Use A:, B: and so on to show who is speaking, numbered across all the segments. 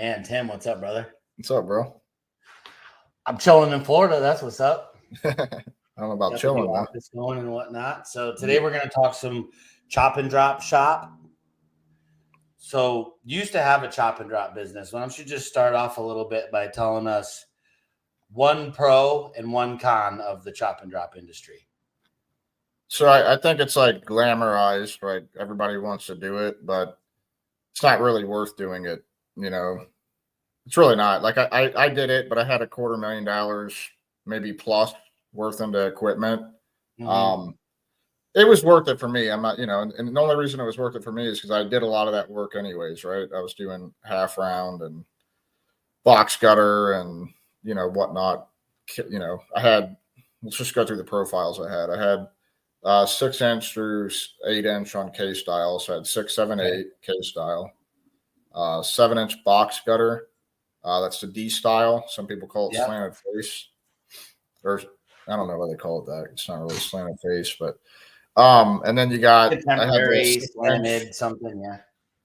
A: man. Tim, what's up, brother?
B: What's up, bro?
A: I'm chilling in Florida. That's what's up.
B: I don't know about chilling, man.
A: Office going and whatnot. So today we're going to talk some chop and drop shop. So you used to have a chop and drop business. Why don't you just start off a little bit by telling us one pro and one con of the chop and drop industry?
B: So I think it's like glamorized, right? Everybody wants to do it, but it's not really worth doing it. You know, it's really not. Like I did it, but I had $250,000, maybe plus, worth into equipment.
A: Mm-hmm.
B: It was worth it for me. I'm not, and the only reason it was worth it for me is because I did a lot of that work anyways, right? I was doing half round and box gutter and whatnot. I had, let's just go through the profiles I had. I had 6-inch through 8-inch on K style. So I had 6, 7, 8 K style. 7-inch box gutter. That's the D style. Some people call it slanted face. Or I don't know why they call it that. It's not really slanted face, but and then you got
A: contemporary slanted something,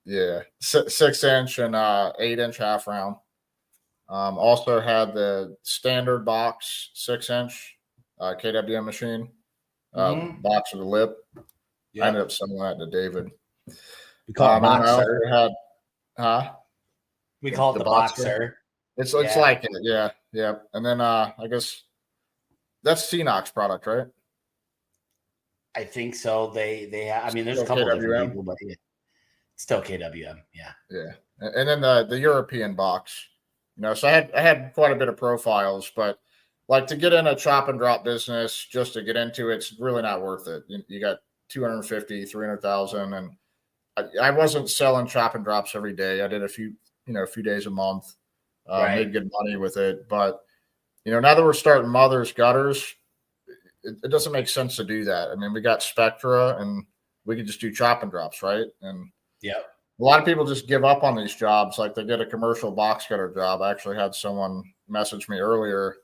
B: yeah, 6-inch and 8-inch half round. Also had the standard box 6-inch KWM machine. Box with a lip. Yep. I ended up selling that to David.
A: We call it boxer. We call it the boxer.
B: It's like it, yeah. And then I guess that's CNOX product, right?
A: I think so. They have. I mean, there's a couple of different people, but it's still KWM.
B: Yeah. And then the European box. So I had quite a bit of profiles, but like to get in a chop and drop business, just to get into it's really not worth it. You got 250, 300,000, and I wasn't selling chop and drops every day. I did a few days a month, made good money with it. But now that we're starting mothers gutters, it doesn't make sense to do that. I mean, we got Spectra, and we could just do chop and drops, right? And
A: a
B: lot of people just give up on these jobs. Like they get a commercial box cutter job. I actually had someone message me earlier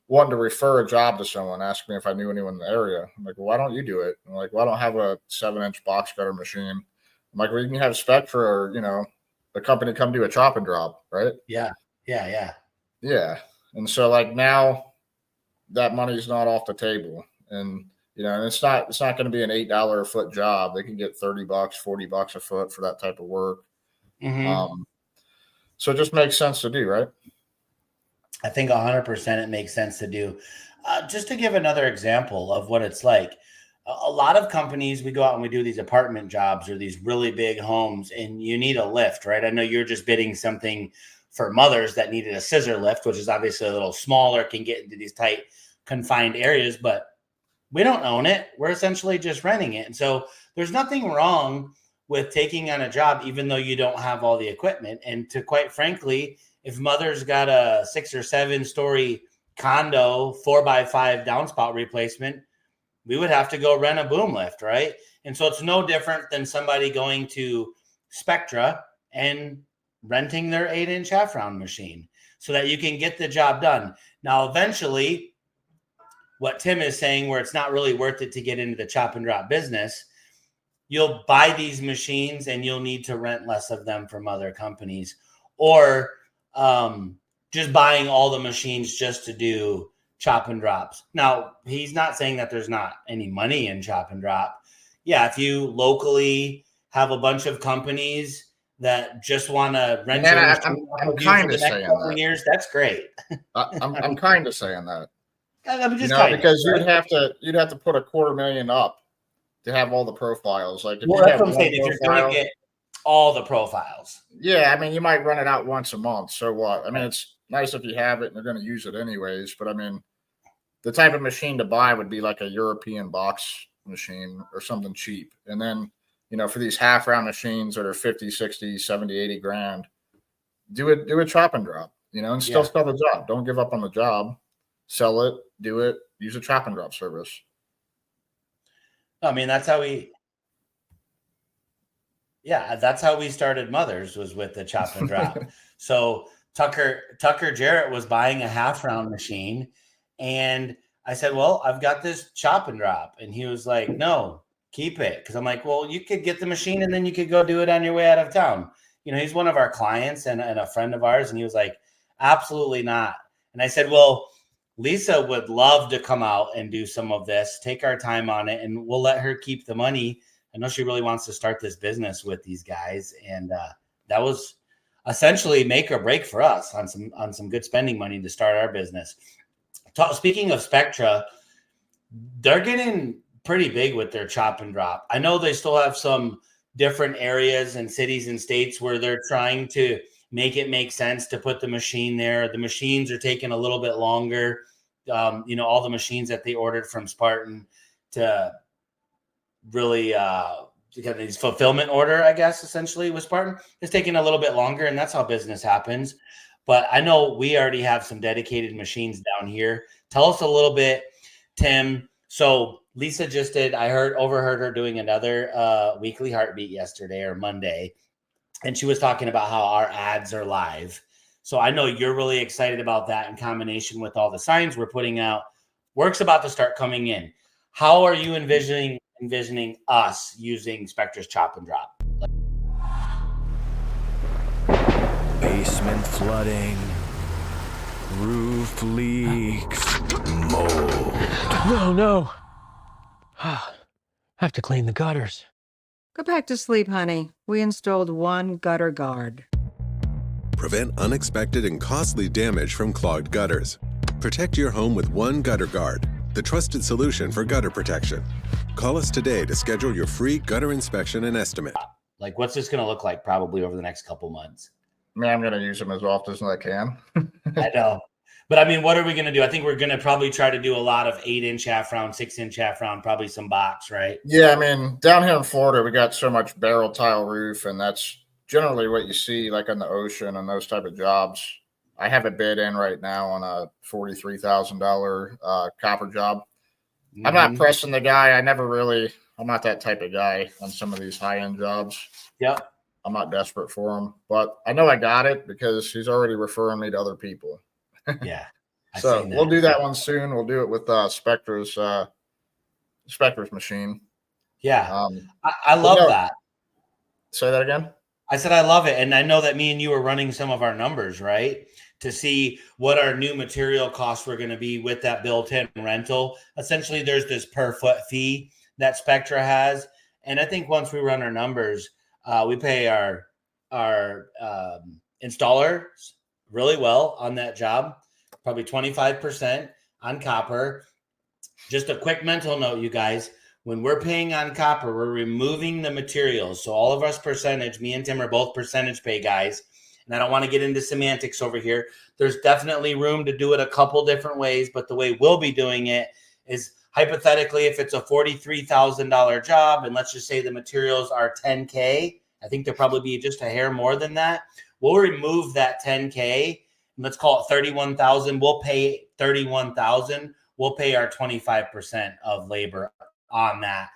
B: wanting to refer a job to someone, ask me if I knew anyone in the area. I'm like, well, why don't you do it? I'm like, well, I don't have a 7-inch box cutter machine. I'm like, well, you can have Spectra or, the company come do a chop and drop, right?
A: Yeah.
B: And so like now that money's not off the table. And, and it's not going to be an $8 a foot job. They can get $30, $40 a foot for that type of work.
A: Mm-hmm.
B: So it just makes sense to do, right?
A: I think 100% it makes sense to do. Just to give another example of what it's like, a lot of companies, we go out and we do these apartment jobs or these really big homes, and you need a lift, right? I know you're just bidding something for mothers that needed a scissor lift, which is obviously a little smaller, can get into these tight, confined areas, but we don't own it. We're essentially just renting it. And so there's nothing wrong with taking on a job, even though you don't have all the equipment. And to quite frankly, if mother's got a 6 or 7 story condo, 4x5 downspout replacement, we would have to go rent a boom lift, right? And so it's no different than somebody going to Spectra and renting their 8-inch half round machine so that you can get the job done. Now, eventually, what Tim is saying, where it's not really worth it to get into the chop and drop business, you'll buy these machines and you'll need to rent less of them from other companies, or just buying all the machines just to do chop and drops. Now, he's not saying that there's not any money in chop and drop. Yeah, if you locally have a bunch of companies that just want to rent your machine
B: I'm kind of saying that.
A: Years, that's great.
B: I'm kind of saying that.
A: Because
B: you'd have to put $250,000 up to have all the profiles. Like
A: that's what I'm saying. If you're going to get all the profiles,
B: yeah, I mean, you might run it out once a month. So what? I mean, it's nice if you have it and they're going to use it anyways. But I mean, the type of machine to buy would be like a European box machine or something cheap. And then, for these half round machines that are 50, 60, 70, 80 grand, do a chop and drop, and still sell the job. Don't give up on the job. Sell it, do it, use a chop and drop service.
A: I mean, that's how we started Mothers, was with the chop and drop. So Tucker Jarrett was buying a half round machine, and I said, well, I've got this chop and drop. And he was like, no, keep it. Because I'm like, well, you could get the machine and then you could go do it on your way out of town. he's one of our clients and a friend of ours. And he was like, absolutely not. And I said, well, Lisa would love to come out and do some of this, take our time on it, and we'll let her keep the money. I know she really wants to start this business with these guys. And that was essentially make or break for us on some good spending money to start our business. Speaking of Spectra, they're getting pretty big with their chop and drop. I know they still have some different areas and cities and states where they're trying to make it make sense to put the machine there. The machines are taking a little bit longer. All the machines that they ordered from Spartan to really get these fulfillment order, I guess, essentially with Spartan, is taking a little bit longer, and that's how business happens. But I know we already have some dedicated machines down here. Tell us a little bit, Tim. So Lisa just did, overheard her doing another weekly heartbeat yesterday or Monday. And she was talking about how our ads are live. So I know you're really excited about that in combination with all the signs we're putting out. Work's about to start coming in. How are you envisioning us using Spectra's chop and drop?
C: Basement flooding, roof leaks, mold.
D: No. I have to clean the gutters.
E: Go back to sleep, honey. We installed one gutter guard.
F: Prevent unexpected and costly damage from clogged gutters. Protect your home with one gutter guard, the trusted solution for gutter protection. Call us today to schedule your free gutter inspection and estimate.
A: Like, what's this going to look like probably over the next couple months?
B: I mean, I'm going to use them as often as I can.
A: I know. But I mean, what are we going to do? I think we're going to probably try to do a lot of 8-inch half round, 6-inch half round, probably some box, right?
B: Yeah, I mean, down here in Florida, we got so much barrel tile roof, and that's generally what you see like on the ocean and those type of jobs. I have a bid in right now on a $43,000 copper job. I'm not pressing the guy. I'm not that type of guy on some of these high-end jobs.
A: Yep.
B: I'm not desperate for him, but I know I got it because he's already referring me to other people.
A: Yeah.
B: So we'll do that one soon. We'll do it with Spectra's machine.
A: Yeah. I love that.
B: Say that again.
A: I said, I love it. And I know that me and you are running some of our numbers, right? To see what our new material costs were going to be with that built-in rental. Essentially, there's this per foot fee that Spectra has. And I think once we run our numbers, we pay our installers really well on that job, probably 25% on copper. Just a quick mental note, you guys, when we're paying on copper, we're removing the materials. So all of us percentage, me and Tim are both percentage pay guys. And I don't want to get into semantics over here. There's definitely room to do it a couple different ways, but the way we'll be doing it is hypothetically, if it's a $43,000 job, and let's just say the materials are $10K, I think there'll probably be just a hair more than that. We'll remove that $10K, and let's call it $31,000. We'll pay $31,000. We'll pay our 25% of labor on that.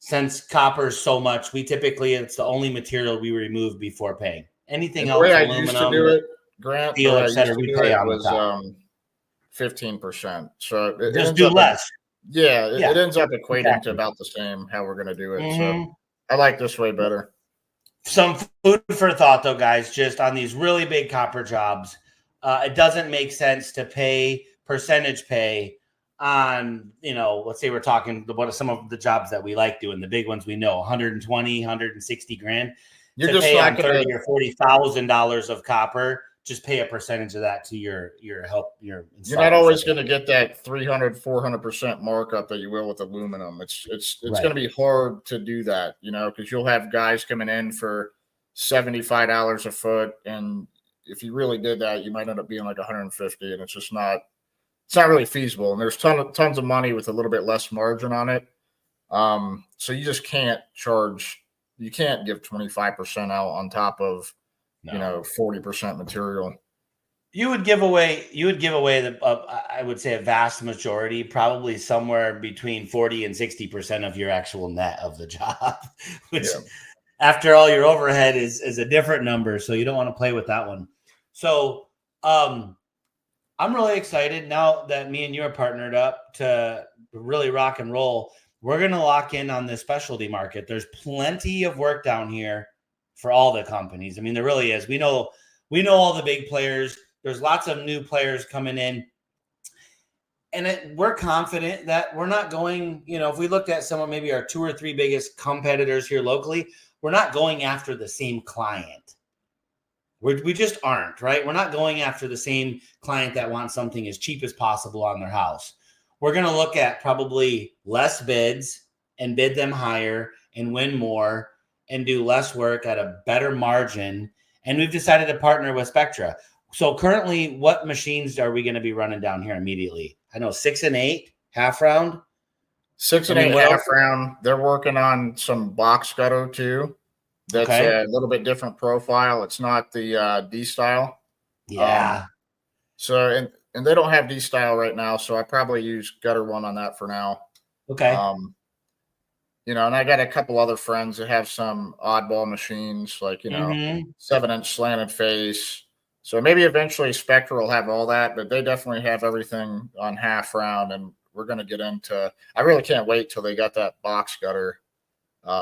A: Since copper is so much, it's the only material we remove before paying. Anything else,
B: I
A: aluminum,
B: used to do it, Grant,
A: steel, etc., we pay on
B: was
A: top.
B: 15%. So it
A: just do less.
B: It ends up equating to about the same how we're going to do it. So I like this way better.
A: Some food for thought, though, guys, just on these really big copper jobs, it doesn't make sense to pay percentage pay on, let's say we're talking about some of the jobs that we like doing, the big ones we know, 120, 160 grand.
B: You're
A: to
B: just
A: pay
B: not
A: on $30,000 or $40,000 of copper, just pay a percentage of that to your help. You're
B: not always going to get that 300, 400% markup that you will with aluminum. It's right. Going to be hard to do that, because you'll have guys coming in for $75 a foot, and if you really did that, you might end up being like 150, and it's not really feasible. And there's tons of money with a little bit less margin on it. So you just can't charge. You can't give 25% out on top of, 40% material.
A: You would give away I would say a vast majority, probably somewhere between 40 and 60% of your actual net of the job, which after all your overhead is a different number. So you don't want to play with that one. So I'm really excited now that me and you are partnered up to really rock and roll. We're going to lock in on this specialty market. There's plenty of work down here for all the companies. I mean, there really is. We know all the big players. There's lots of new players coming in. And we're confident that we're not going, if we looked at someone, maybe our 2 or 3 biggest competitors here locally, we're not going after the same client. We just aren't, right? We're not going after the same client that wants something as cheap as possible on their house. We're going to look at probably less bids and bid them higher and win more and do less work at a better margin. And we've decided to partner with Spectra. So currently, what machines are we going to be running down here immediately? I know 6 and 8 half round.
B: 6 and 8 half round. They're working on some box gutter too. That's a little bit different profile. It's not the D style.
A: Yeah.
B: So and they don't have D style right now, so I probably use gutter one on that for now.
A: Okay.
B: And I got a couple other friends that have some oddball machines, like 7-inch slanted face. So maybe eventually Spectra will have all that, but they definitely have everything on half round, and we're going to get into. I really can't wait till they got that box gutter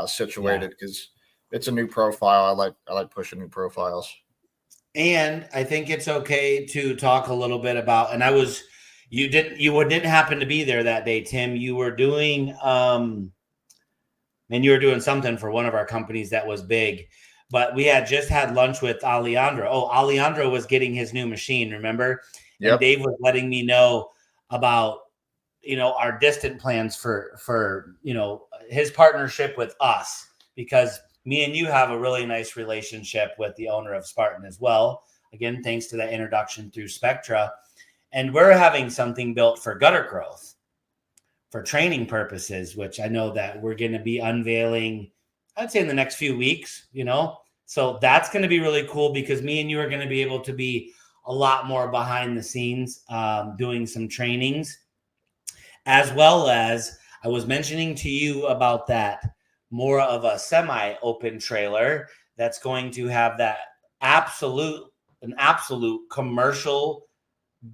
B: situated because it's a new profile. I like pushing new profiles. And
A: I think it's okay to talk a little bit about. And you didn't happen to be there that day, Tim. You were doing you were doing something for one of our companies that was big. But we had just had lunch with Alejandro. Oh, Alejandro was getting his new machine, remember? Yep. And Dave was letting me know about, our distant plans for his partnership with us, because me and you have a really nice relationship with the owner of Spartan as well. Again, thanks to that introduction through Spectra. And we're having something built for gutter growth for training purposes, which I know that we're going to be unveiling, I'd say in the next few weeks, So that's going to be really cool because me and you are going to be able to be a lot more behind the scenes doing some trainings, as well as I was mentioning to you about that more of a semi-open trailer that's going to have that an absolute commercial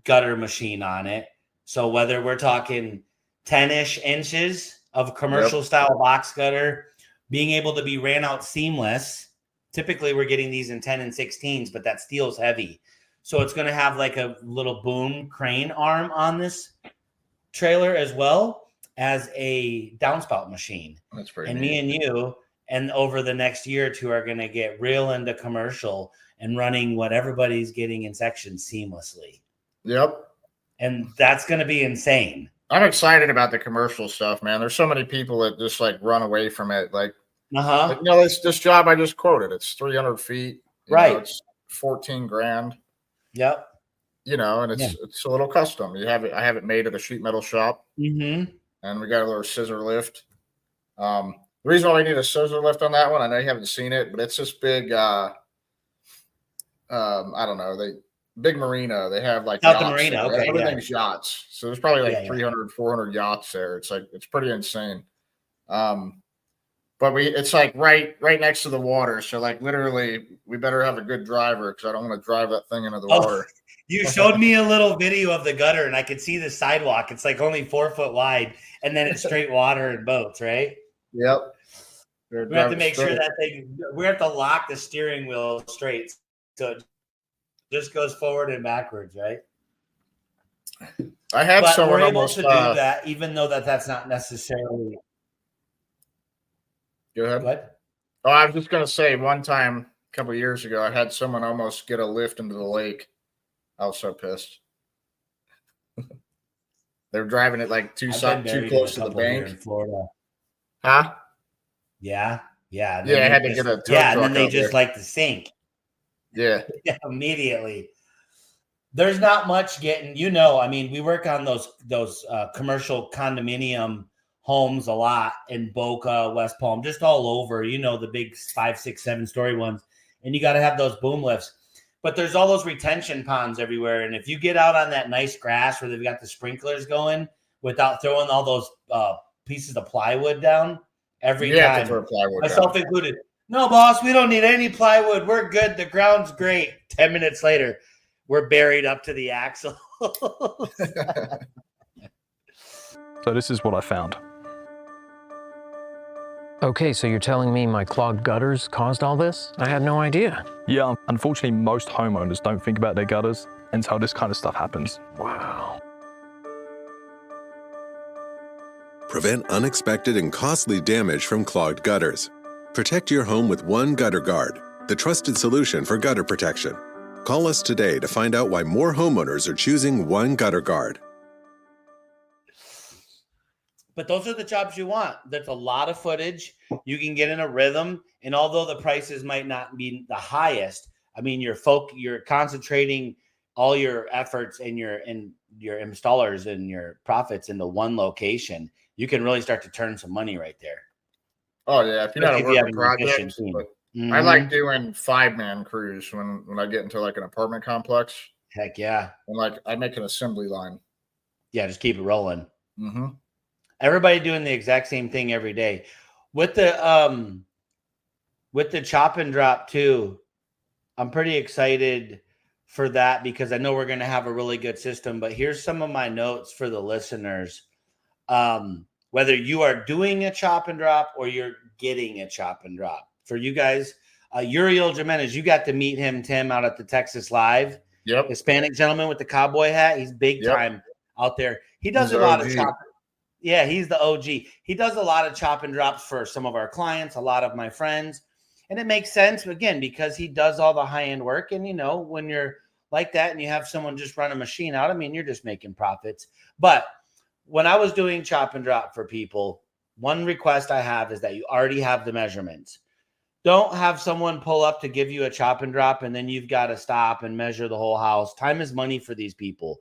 A: gutter machine on it. So whether we're talking 10-ish inches of commercial style box gutter, being able to be ran out seamless. Typically we're getting these in 10 and 16s, but that steel's heavy. So it's going to have like a little boom crane arm on this trailer, as well as a downspout machine.
B: That's pretty
A: neat.
B: Me
A: and you, and over the next year or two, are going to get real into commercial and running what everybody's getting in sections seamlessly.
B: Yep.
A: And that's going to be insane.
B: I'm excited about the commercial stuff, man. There's so many people that just run away from it. This job I just quoted, it's 300 feet.
A: Right.
B: It's $14,000.
A: Yep.
B: And it's a little custom. I have it made at a sheet metal shop.
A: Mm-hmm.
B: And we got a little scissor lift. The reason why we need a scissor lift on that one, I know you haven't seen it, but it's this big, I don't know, big marina. They have
A: out
B: yachts.
A: The marina. Okay.
B: Everything's yachts. So there's probably 300, 400 yachts there. It's pretty insane. But it's right next to the water. So literally we better have a good driver because I don't want to drive that thing into the water.
A: You showed me a little video of the gutter and I could see the sidewalk. It's only 4 foot wide and then it's straight water and boats, right?
B: Yep.
A: We have to make sure that we have to lock the steering wheel straight. So it just goes forward and backwards, right?
B: I have someone
A: we're able
B: almost
A: to do that, even though that's not necessarily.
B: Go ahead.
A: What?
B: Oh, I was just going to say, one time a couple of years ago, I had someone almost get a lift into the lake. I was so pissed. They were driving it too close to the bank.
A: In Florida.
B: Huh?
A: Yeah. Yeah.
B: I had to get a tow truck
A: and then they just
B: there.
A: like to sink.
B: Yeah.
A: Immediately. There's not much getting, I mean, we work on those commercial condominium homes a lot in Boca, West Palm, just all over, the big 5, 6, 7-story ones. And you got to have those boom lifts. But there's all those retention ponds everywhere. And if you get out on that nice grass where they've got the sprinklers going without throwing all those pieces of plywood down every time, myself included. No, boss, we don't need any plywood. We're good. The ground's great. 10 minutes later, we're buried up to the axle.
G: So this is what I found.
D: Okay, so you're telling me my clogged gutters caused all this? I had no idea.
G: Yeah, unfortunately, most homeowners don't think about their gutters until this kind of stuff happens.
D: Wow.
F: Prevent unexpected and costly damage from clogged gutters. Protect your home with one Gutter Guard, the trusted solution for gutter protection. Call us today to find out why more homeowners are choosing one Gutter Guard.
A: But those are the jobs you want. There's a lot of footage. You can get in a rhythm. And although the prices might not be the highest, I mean, you're concentrating all your efforts and your installers and your profits into one location. You can really start to turn some money right there.
B: Oh yeah, if you're not a working project, but
A: Mm-hmm.
B: I like doing 5-man crews when I get into like an apartment complex.
A: Heck yeah.
B: And like I make an assembly line.
A: Yeah, just keep it rolling.
B: Mm-hmm.
A: Everybody doing the exact same thing every day. With the chop and drop too, I'm pretty excited for that because I know we're going to have a really good system. But here's some of my notes for the listeners. Whether you are doing a chop and drop or you're getting a chop and drop. For you guys, Uriel Jimenez, you got to meet him, Tim, out at the Texas Live.
B: Yep.
A: Hispanic gentleman with the cowboy hat. He's big time out there. He does a lot of chop. Yeah, he's the OG. He does a lot of chop and drops for some of our clients, a lot of my friends. And it makes sense, again, because he does all the high-end work. And, you know, when you're like that and you have someone just run a machine out, I mean, you're just making profits. But when I was doing chop and drop for people, one request I have is that you already have the measurements. Don't have someone pull up to give you a chop and drop, and then you've got to stop and measure the whole house. Time is money for these people.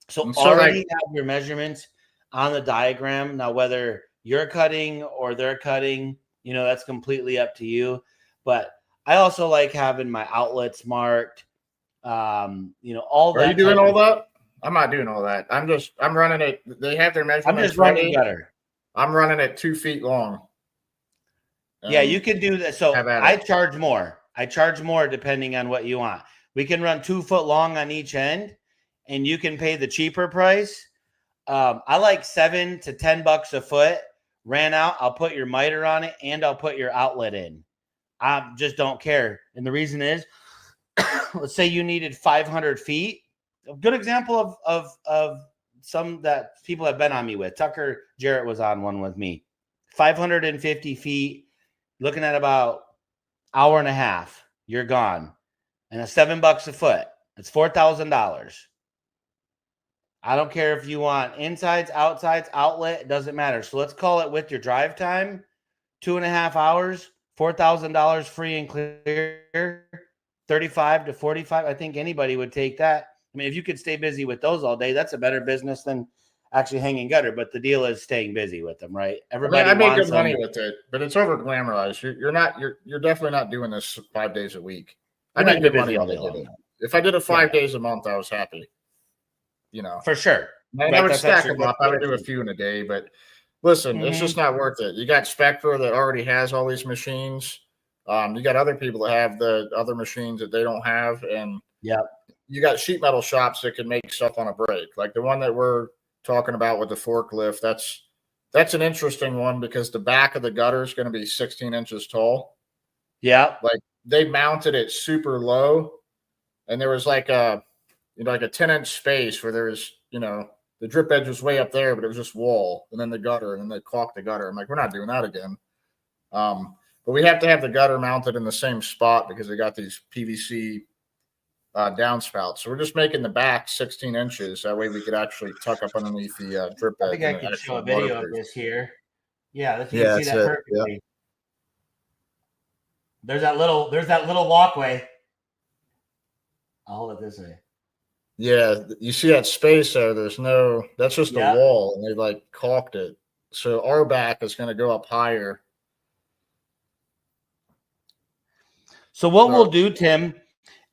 A: So already have your measurements on the diagram. Now, whether you're cutting or they're cutting, you know, that's completely up to you. But I also like having my outlets marked, you know, all that.
B: Are you doing all that? I'm not doing all that. I'm running it. They have their measurements.
A: I'm just running gutter.
B: I'm running it 2 feet long.
A: Yeah, you can do that. So I charge more. I charge more depending on what you want. We can run 2 foot long on each end, and you can pay the cheaper price. I like $7 to $10 a foot. Ran out. I'll put your miter on it, and I'll put your outlet in. I just don't care. And the reason is, let's say you needed 500 feet. A good example of some that people have been on me with. Tucker Jarrett was on one with me. 550 feet. Looking at about hour and a half, you're gone. And it's $7 a foot. It's $4,000. I don't care if you want insides, outsides, outlet, it doesn't matter. So let's call it with your drive time, 2.5 hours, $4,000 free and clear, 35 to 45. I think anybody would take that. I mean, if you could stay busy with those all day, that's a better business than actually hanging gutter, but the deal is staying busy with them, right? Everybody
B: I make
A: wants
B: good money with it, but it's over glamorized. You're definitely not doing this 5 days a week. I make good money all day long. If I did it 5 days a month, I was happy. You know,
A: for sure.
B: And I would stack them up. I would do a few in a day, but listen, it's just not worth it. You got Spectra that already has all these machines. You got other people that have the other machines that they don't have, and you got sheet metal shops that can make stuff on a break, like the one that we're talking about with the forklift. That's an interesting one because the back of the gutter is going to be 16 inches tall. Yeah. Like they mounted it super low, and there was like a 10-inch space where there was, the drip edge was way up there, but it was just wall, and then the gutter, and then they caulked the gutter. I'm like, we're not doing that again. But we have to have the gutter mounted in the same spot because they got these PVC downspouts. So we're just making the back 16 inches. That way we could actually tuck up underneath the drip edge.
A: I think I can show a video of this here. Yeah, let's see that perfectly. Yeah. There's that little walkway. I'll hold it this way.
B: Yeah, you see that space there. That's just a wall, and they like caulked it. So our back is going to go up higher.
A: So what we'll do, Tim,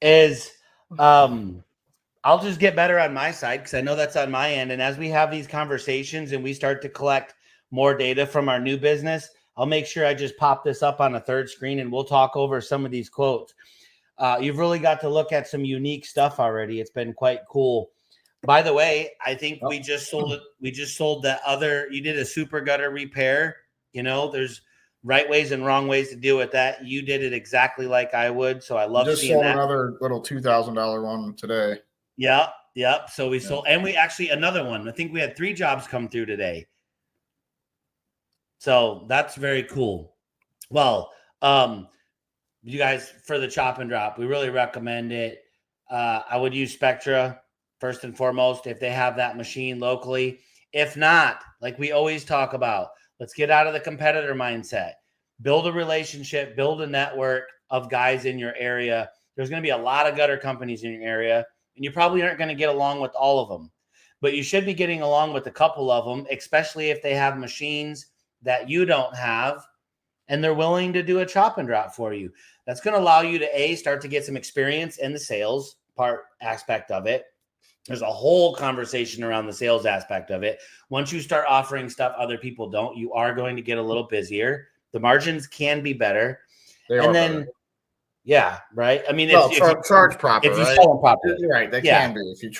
A: is I'll just get better on my side because I know that's on my end. And as we have these conversations and we start to collect more data from our new business, I'll make sure I just pop this up on a third screen and we'll talk over some of these quotes. You've really got to look at some unique stuff already. It's been quite cool. By the way, I think we just sold it. We just sold that other, you did a super gutter repair. There's right ways and wrong ways to deal with that. You did it exactly like I would. So I love
B: Just
A: seeing
B: sold
A: that.
B: another little $2,000 one today.
A: Yep. So we sold, and we actually, another one. I think we had 3 jobs come through today. So that's very cool. Well, you guys, for the chop and drop, we really recommend it. I would use Spectra first and foremost if they have that machine locally. If not, like we always talk about, let's get out of the competitor mindset. Build a relationship, build a network of guys in your area. There's going to be a lot of gutter companies in your area, and you probably aren't going to get along with all of them. But you should be getting along with a couple of them, especially if they have machines that you don't have, and they're willing to do a chop and drop for you. That's going to allow you to start to get some experience in the sales part aspect of it. There's a whole conversation around the sales aspect of it. Once you start offering stuff other people don't, you are going to get a little busier. The margins can be better. And then,
B: better.
A: Yeah, right. I mean,
B: charge proper.
A: If you
B: right?
A: sell them properly,
B: You're right. They can be. If you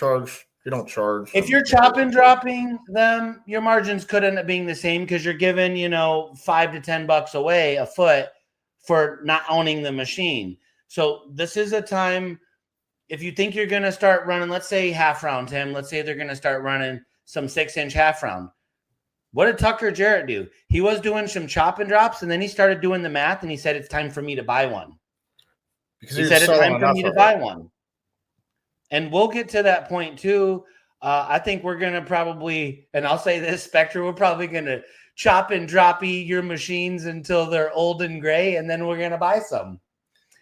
B: don't charge.
A: If you're chop and dropping them, your margins could end up being the same because you're giving, $5 to $10 away a foot for not owning the machine. So this is a time, if you think you're going to start running, let's say half round, Tim, let's say they're going to start running some 6-inch half round. What did Tucker Jarrett do? He was doing some chop and drops, and then he started doing the math, and he said, it's time for me to buy one.
B: Because
A: he said, it's time for me to buy one. And we'll get to that point too. I think we're going to probably, and I'll say this, Spectre, we're probably going to chop and drop your machines until they're old and gray, and then we're going to buy some.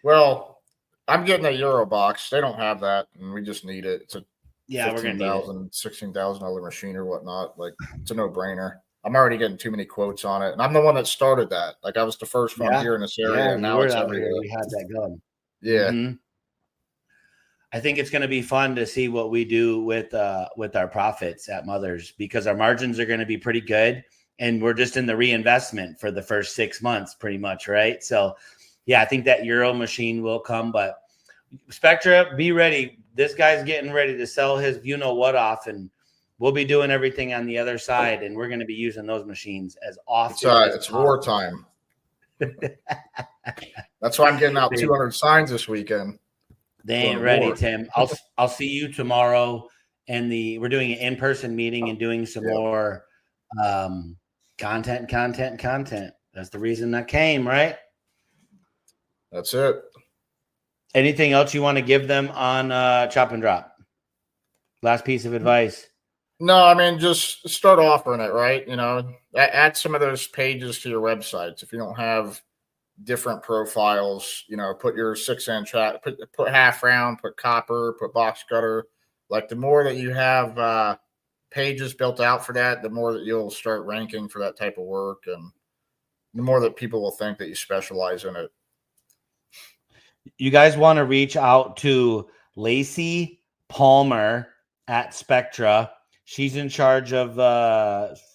B: Well, I'm getting a Euro box. They don't have that, and we just need it. It's a
A: we're going to need it.
B: $16,000 machine or whatnot. Like, it's a no-brainer. I'm already getting too many quotes on it, and I'm the one that started that. Like, I was the first one here in this area, and now it's everywhere.
A: We had that going.
B: Yeah.
A: Mm-hmm. I think it's going to be fun to see what we do with our profits at Mother's, because our margins are going to be pretty good, and we're just in the reinvestment for the first 6 months pretty much, right? So, I think that Euro machine will come, but Spectra, be ready. This guy's getting ready to sell his you-know-what off, and we'll be doing everything on the other side, and we're going to be using those machines as often as
B: it's wartime. That's why I'm getting out 200 signs this weekend.
A: They ain't ready, Tim. I'll see you tomorrow, and we're doing an in-person meeting and doing some more content. That's the reason I came, right?
B: That's it.
A: Anything else you want to give them on chop and drop? Last piece of advice.
B: No, I mean, just start offering it, right? Add some of those pages to your websites. If you don't have different profiles, put your 6-inch, put half round, put copper, put box gutter. Like, the more that you have pages built out for that, the more that you'll start ranking for that type of work, and the more that people will think that you specialize in it.
A: You guys want to reach out to Lacey Palmer at Spectra. She's in charge of,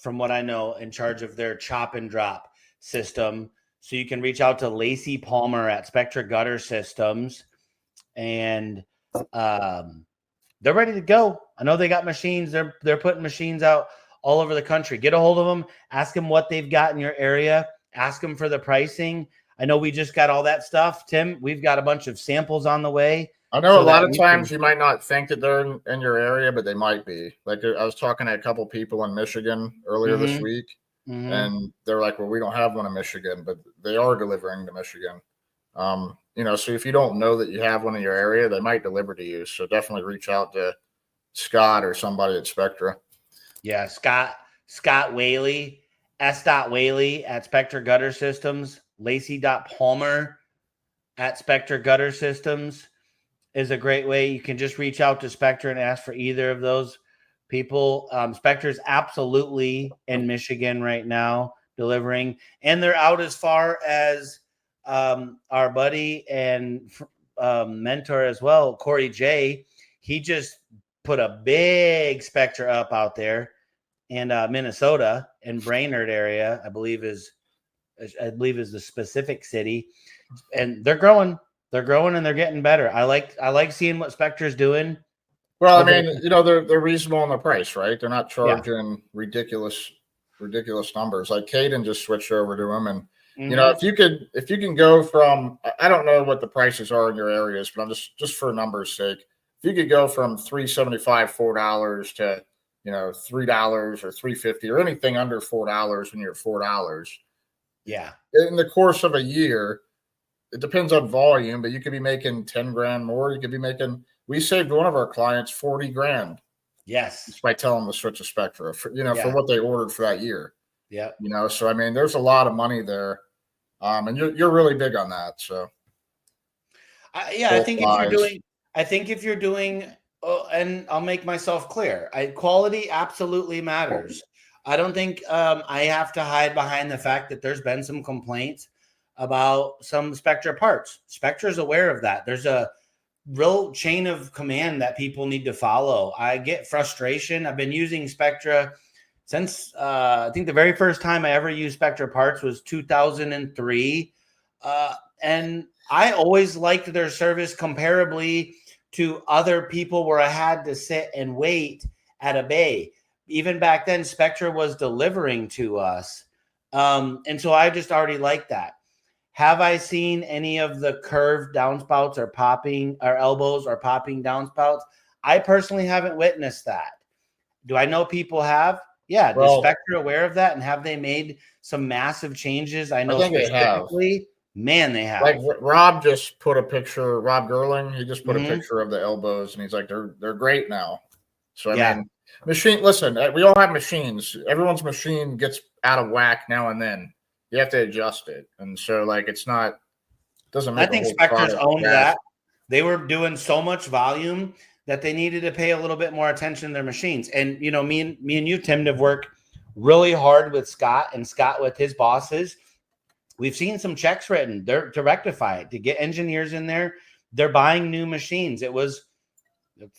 A: from what I know, in charge of their chop and drop system. So you can reach out to Lacey Palmer at Spectra Gutter Systems, and they're ready to go. I know they got machines. They're putting machines out all over the country. Get a hold of them. Ask them what they've got in your area. Ask them for the pricing. I know we just got all that stuff, Tim. We've got a bunch of samples on the way.
B: I know a lot of times you might not think that they're in your area, but they might be. Like, I was talking to a couple people in Michigan earlier this week, and they're like, well, we don't have one in Michigan, but they are delivering to Michigan. So if you don't know that you have one in your area, they might deliver to you. So definitely reach out to Scott or somebody at Spectra.
A: Yeah, Scott Whaley, S.Whaley at Spectra Gutter Systems. Lacey.Palmer at Spectra Gutter Systems is a great way. You can just reach out to Spectra and ask for either of those people. Spectra's absolutely in Michigan right now delivering, and they're out as far as our buddy and mentor as well, Corey J. He just put a big Spectra up out there in Minnesota, in Brainerd area, I believe is the specific city, and they're growing and they're getting better. I like seeing what Spectra's doing.
B: Well, I mean, they're reasonable in the price, right? They're not charging ridiculous numbers. Like, Caden just switched over to them, and You know, if you can go from, I don't know what the prices are in your areas, but I'm just for numbers sake, if you could go from $3.75, $4 to, you know, $3 or $3.50 or anything under $4 when you're at $4.
A: Yeah.
B: In the course of a year, it depends on volume, but you could be making 10 grand more. You could be making, we saved one of our clients 40 grand.
A: Yes.
B: Just by telling them to switch to Spectra, for, you know,
A: Yeah.
B: for what they ordered for that year.
A: Yeah.
B: You know, so I mean, there's a lot of money there. And you're really big on that. So
A: I think if you're doing, and I'll make myself clear, quality absolutely matters. I don't think I have to hide behind the fact that there's been some complaints about some Spectra parts. Spectra is aware of that. There's a real chain of command that people need to follow. I get frustration. I've been using Spectra since I think the very first time I ever used Spectra parts was 2003. And I always liked their service comparably to other people where I had to sit and wait at a bay. Even back then, Spectra was delivering to us. And so I just already liked that. Have I seen any of the curved downspouts or popping or elbows or popping downspouts? I personally haven't witnessed that. Do I know people have? Yeah. Is Spectra aware of that? And have they made some massive changes? I know specifically, man, they have.
B: Like Rob just put a picture, Rob Gerling, he just put a picture of the elbows and he's like, they're great now. So I mean, listen, we all have machines. Everyone's machine gets out of whack now and then. You have to adjust it. And so like doesn't make
A: I think Spectra's owned that. They were doing so much volume that they needed to pay a little bit more attention to their machines. And you know, me and you, Tim, have worked really hard with Scott and Scott with his bosses. We've seen some checks written there to rectify it, to get engineers in there. They're buying new machines. It's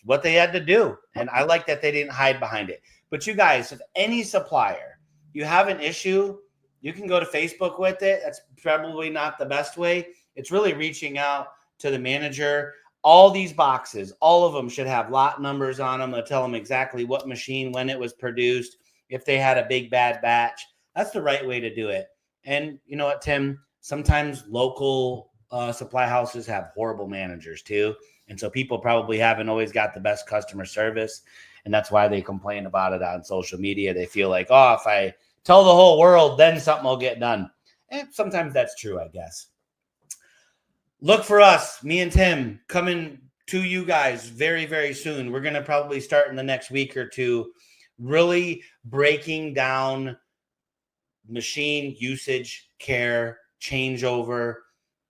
A: what they had to do. And I like that they didn't hide behind it. But you guys, if any supplier, you have an issue, you can go to Facebook with it. That's probably not the best way. It's really reaching out to the manager. All these boxes, all of them should have lot numbers on them that tell them exactly what machine, when it was produced, if they had a big bad batch. That's the right way to do it. And you know what, Tim? Sometimes local supply houses have horrible managers too. And so people probably haven't always got the best customer service. And that's why they complain about it on social media. They feel like, oh, if I tell the whole world, then something will get done. And sometimes that's true, I guess. Look for us, me and Tim, coming to you guys very, very soon. We're going to probably start in the next week or two, really breaking down machine usage, care, changeover,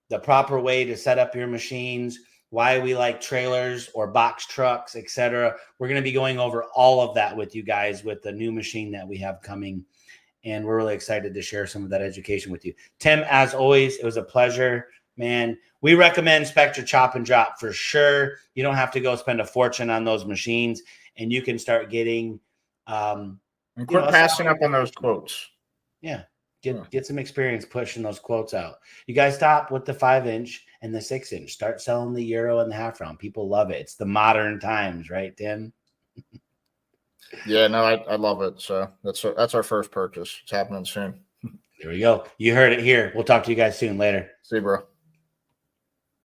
A: the proper way to set up your machines, why we like trailers or box trucks, etc. We're going to be going over all of that with you guys with the new machine that we have coming. And we're really excited to share some of that education with you. Tim, as always, it was a pleasure, man. We recommend Spectra Chop and Drop for sure. You don't have to go spend a fortune on those machines, and you can start getting
B: and quit passing up on those quotes.
A: Yeah. Get some experience pushing those quotes out. You guys stop with the 5-inch and the 6-inch. Start selling the Euro and the half round. People love it. It's the modern times, right, Tim?
B: Yeah, no, I love it. So that's our first purchase. It's happening soon.
A: There we go. You heard it here. We'll talk to you guys soon. Later.
B: See you, bro.